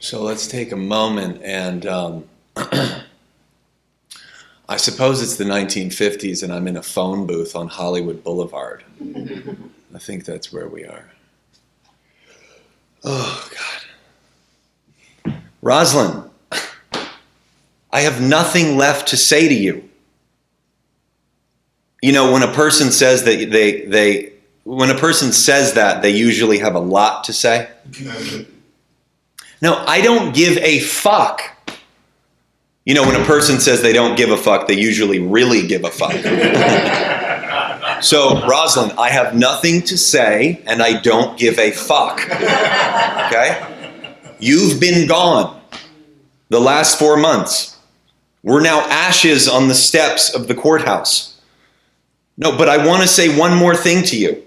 So let's take a moment and I suppose it's the 1950s and I'm in a phone booth on Hollywood Boulevard. I think that's where we are. Oh, God. Roslyn, I have nothing left to say to you. You know, when a person says that when a person says that, they usually have a lot to say. No, I don't give a fuck. You know, when a person says they don't give a fuck, they usually really give a fuck. So, Roslyn, I have nothing to say, and I don't give a fuck. Okay? You've been gone the last 4 months. We're now ashes on the steps of the courthouse. No, but I want to say one more thing to you.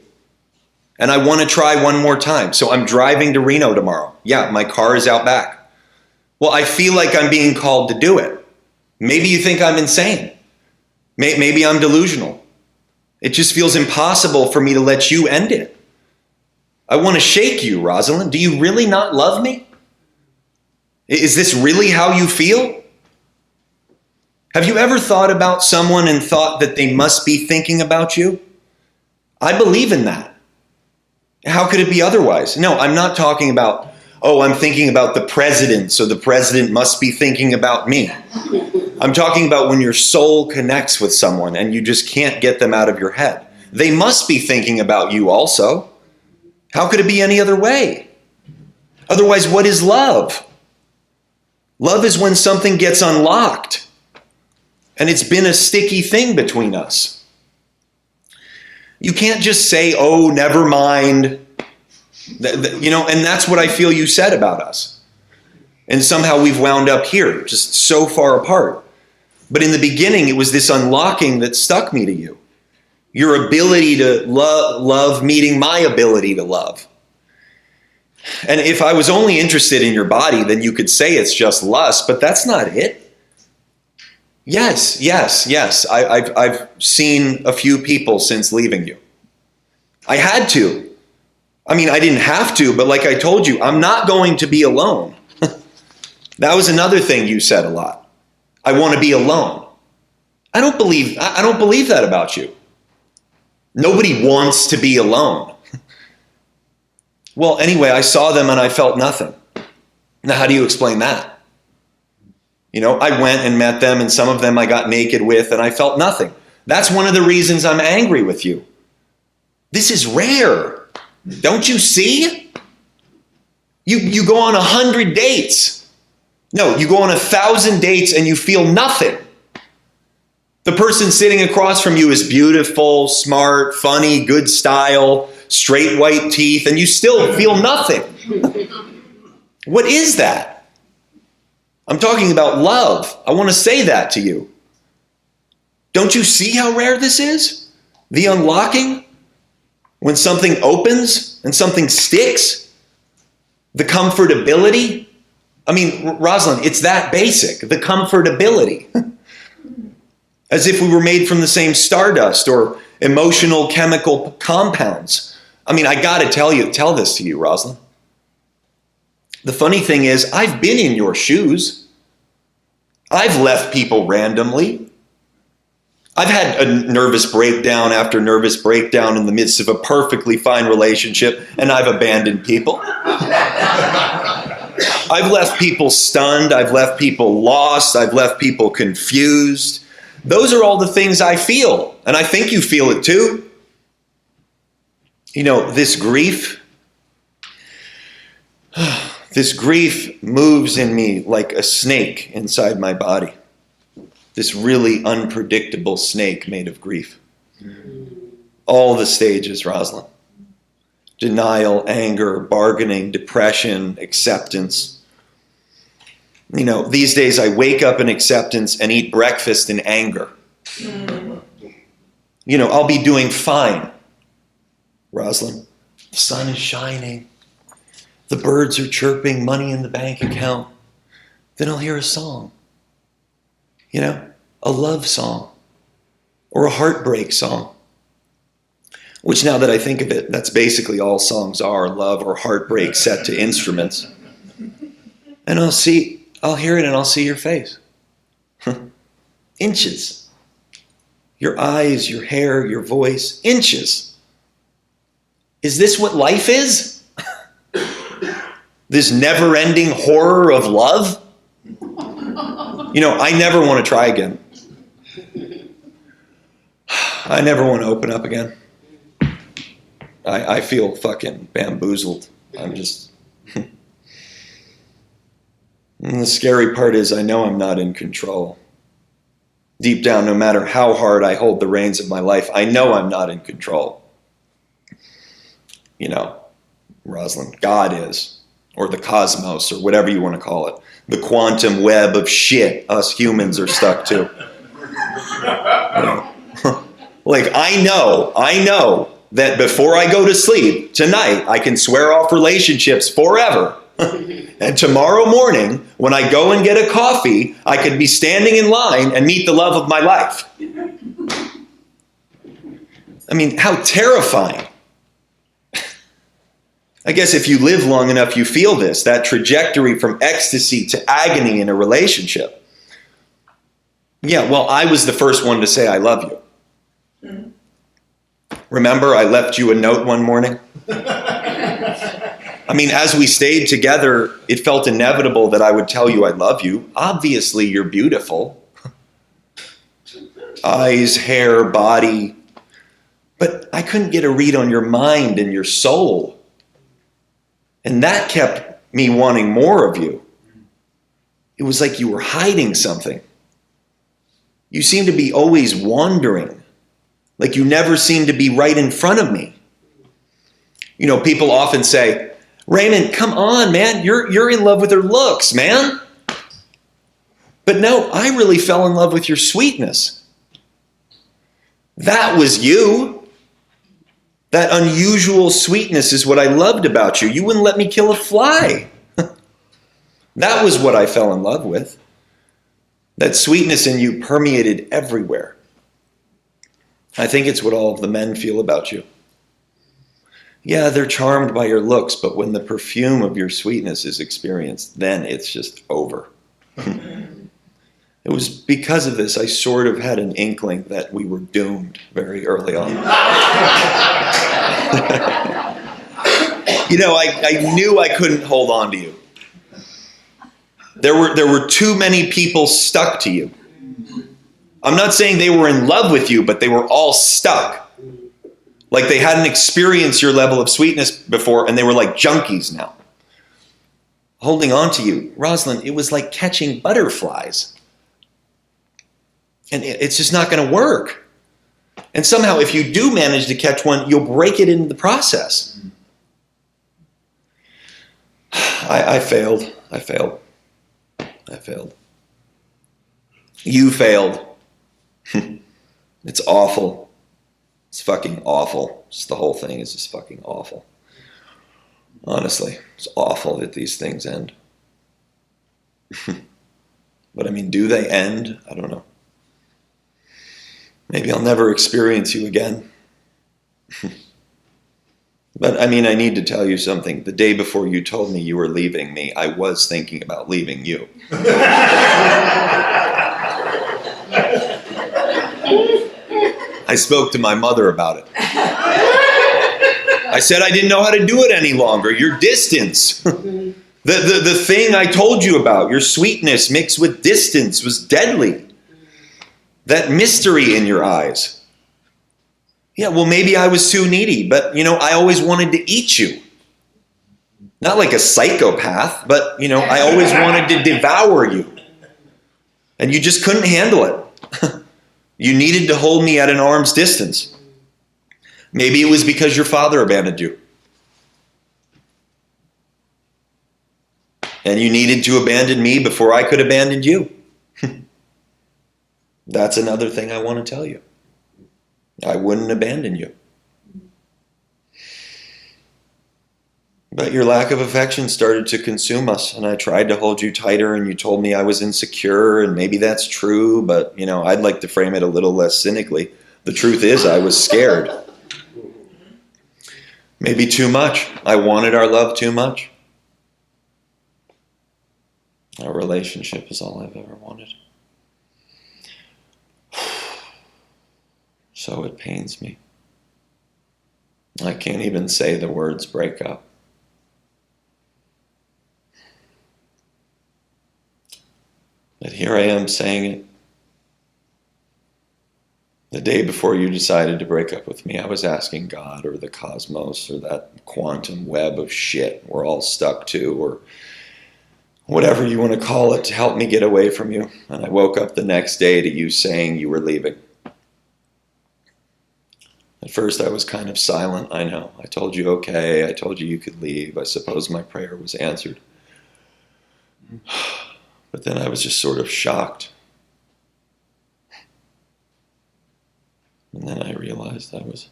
And I want to try one more time. So I'm driving to Reno tomorrow. Yeah, my car is out back. Well, I feel like I'm being called to do it. Maybe you think I'm insane. Maybe I'm delusional. It just feels impossible for me to let you end it. I want to shake you, Rosalind. Do you really not love me? Is this really how you feel? Have you ever thought about someone and thought that they must be thinking about you? I believe in that. How could it be otherwise? No, I'm not talking about, oh, I'm thinking about the president, so the president must be thinking about me. I'm talking about when your soul connects with someone and you just can't get them out of your head. They must be thinking about you also. How could it be any other way? Otherwise, what is love? Love is when something gets unlocked and it's been a sticky thing between us. You can't just say, oh, never mind. You know, and that's what I feel you said about us. And somehow we've wound up here, just so far apart. But in the beginning, it was this unlocking that stuck me to you. Your ability to love meeting my ability to love. And if I was only interested in your body, then you could say it's just lust, but that's not it. Yes. I've seen a few people since leaving you. I had to. I mean, I didn't have to, but like I told you, I'm not going to be alone. That was another thing you said a lot. I want to be alone. I don't believe that about you. Nobody wants to be alone. Well, anyway, I saw them and I felt nothing. Now, how do you explain that? You know, I went and met them, and some of them I got naked with, and I felt nothing. That's one of the reasons I'm angry with you. This is rare. Don't you see? You go on 100 dates. No, you go on 1,000 dates and you feel nothing. The person sitting across from you is beautiful, smart, funny, good style, straight white teeth, and you still feel nothing. What is that? I'm talking about love. I want to say that to you. Don't you see how rare this is? The unlocking? When something opens and something sticks? The comfortability? I mean, Roslyn, it's that basic. The comfortability. As if we were made from the same stardust or emotional chemical compounds. I mean, I got to tell this to you, Roslyn. The funny thing is, I've been in your shoes. I've left people randomly. I've had a nervous breakdown after nervous breakdown in the midst of a perfectly fine relationship, and I've abandoned people. I've left people stunned. I've left people lost. I've left people confused. Those are all the things I feel, and I think you feel it too. You know, this grief moves in me like a snake inside my body. This really unpredictable snake made of grief. All the stages, Roslyn. Denial, anger, bargaining, depression, acceptance. You know, these days I wake up in acceptance and eat breakfast in anger. You know, I'll be doing fine, Roslyn. The sun is shining. The birds are chirping, money in the bank account. Then I'll hear a song. You know, a love song or a heartbreak song. Which, now that I think of it, that's basically all songs are, love or heartbreak set to instruments. And I'll hear it and I'll see your face. Inches. Your eyes, your hair, your voice, inches. Is this what life is? This never-ending horror of love? I never want to try again. I never want to open up again. I feel fucking bamboozled. I'm just... And the scary part is I know I'm not in control. Deep down, no matter how hard I hold the reins of my life, I know I'm not in control. Roslyn, God is, or the cosmos, or whatever you want to call it. The quantum web of shit us humans are stuck to. Like, I know that before I go to sleep tonight, I can swear off relationships forever. And tomorrow morning, when I go and get a coffee, I could be standing in line and meet the love of my life. I mean, how terrifying. I guess if you live long enough, you feel this, that trajectory from ecstasy to agony in a relationship. Yeah, well, I was the first one to say I love you. Remember, I left you a note one morning? I mean, as we stayed together, it felt inevitable that I would tell you I love you. Obviously, you're beautiful. Eyes, hair, body. But I couldn't get a read on your mind and your soul. And that kept me wanting more of you. It was like you were hiding something. You seemed to be always wandering. Like you never seemed to be right in front of me. People often say, Raymond, come on, man. You're in love with her looks, man. But no, I really fell in love with your sweetness. That was you. That unusual sweetness is what I loved about you. You wouldn't let me kill a fly. That was what I fell in love with. That sweetness in you permeated everywhere. I think it's what all of the men feel about you. Yeah, they're charmed by your looks, but when the perfume of your sweetness is experienced, then it's just over. It was because of this I sort of had an inkling that we were doomed very early on. I knew I couldn't hold on to you. There were too many people stuck to you. I'm not saying they were in love with you, but they were all stuck. Like they hadn't experienced your level of sweetness before, and they were like junkies now. Holding on to you, Roslyn, it was like catching butterflies. And it's just not going to work. And somehow, if you do manage to catch one, you'll break it in the process. I failed. You failed. It's awful. It's fucking awful. Just the whole thing is just fucking awful. Honestly, it's awful that these things end. But I mean, do they end? I don't know. Maybe I'll never experience you again. But I mean, I need to tell you something. The day before you told me you were leaving me, I was thinking about leaving you. I spoke to my mother about it. I said I didn't know how to do it any longer. Your distance. The thing I told you about, your sweetness mixed with distance, was deadly. That mystery in your eyes. Yeah, well, maybe I was too needy, but, I always wanted to eat you. Not like a psychopath, but, I always wanted to devour you. And you just couldn't handle it. You needed to hold me at an arm's distance. Maybe it was because your father abandoned you. And you needed to abandon me before I could abandon you. That's another thing I want to tell you. I wouldn't abandon you. But your lack of affection started to consume us, and I tried to hold you tighter, and you told me I was insecure, and maybe that's true, but, I'd like to frame it a little less cynically. The truth is, I was scared. Maybe too much. I wanted our love too much. A relationship is all I've ever wanted. So it pains me. I can't even say the words break up. But here I am saying it. The day before you decided to break up with me, I was asking God or the cosmos or that quantum web of shit we're all stuck to, or whatever you want to call it, to help me get away from you. And I woke up the next day to you saying you were leaving. At first I was kind of silent, I know. I told you okay, I told you you could leave. I suppose my prayer was answered. But then I was just sort of shocked. And then I realized I was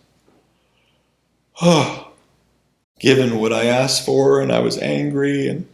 given what I asked for, and I was angry, and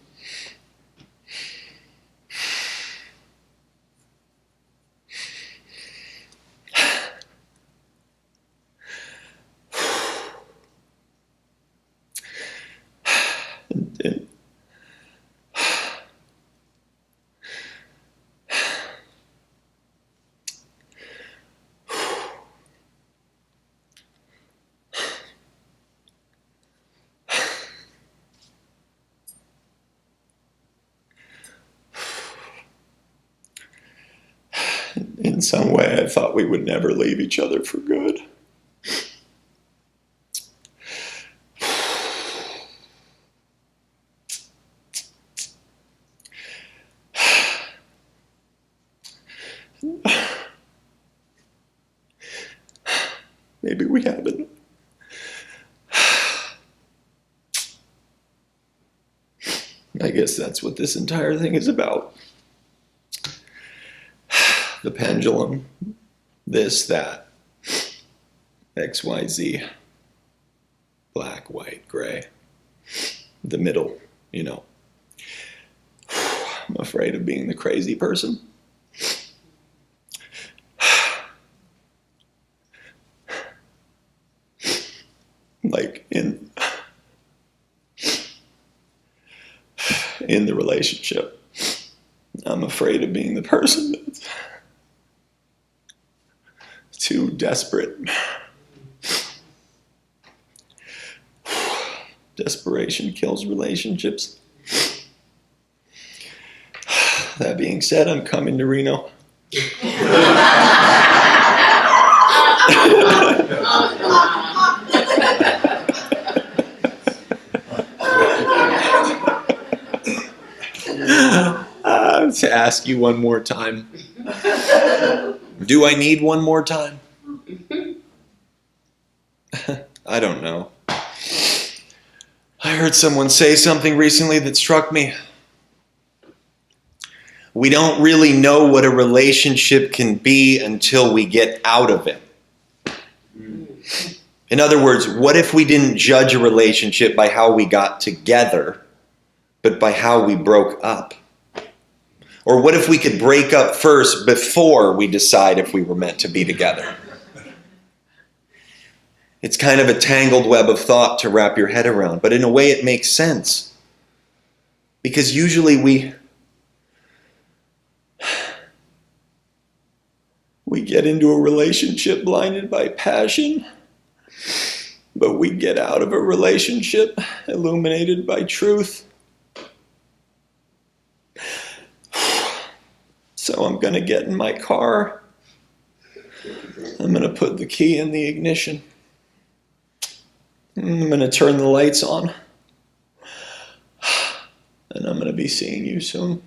in some way I thought we would never leave each other for good. Maybe we haven't. I guess that's what this entire thing is about. The pendulum, this, that, X, Y, Z, black, white, gray, the middle, you know. I'm afraid of being the crazy person. Like in the relationship, I'm afraid of being the person that's too desperate. Desperation kills relationships. That being said, I'm coming to Reno. To ask you one more time. Do I need one more time? I don't know. I heard someone say something recently that struck me. We don't really know what a relationship can be until we get out of it. In other words, what if we didn't judge a relationship by how we got together, but by how we broke up? Or what if we could break up first before we decide if we were meant to be together? It's kind of a tangled web of thought to wrap your head around, but in a way it makes sense. Because usually we get into a relationship blinded by passion, but we get out of a relationship illuminated by truth. So I'm going to get in my car. I'm going to put the key in the ignition. I'm going to turn the lights on. And I'm going to be seeing you soon.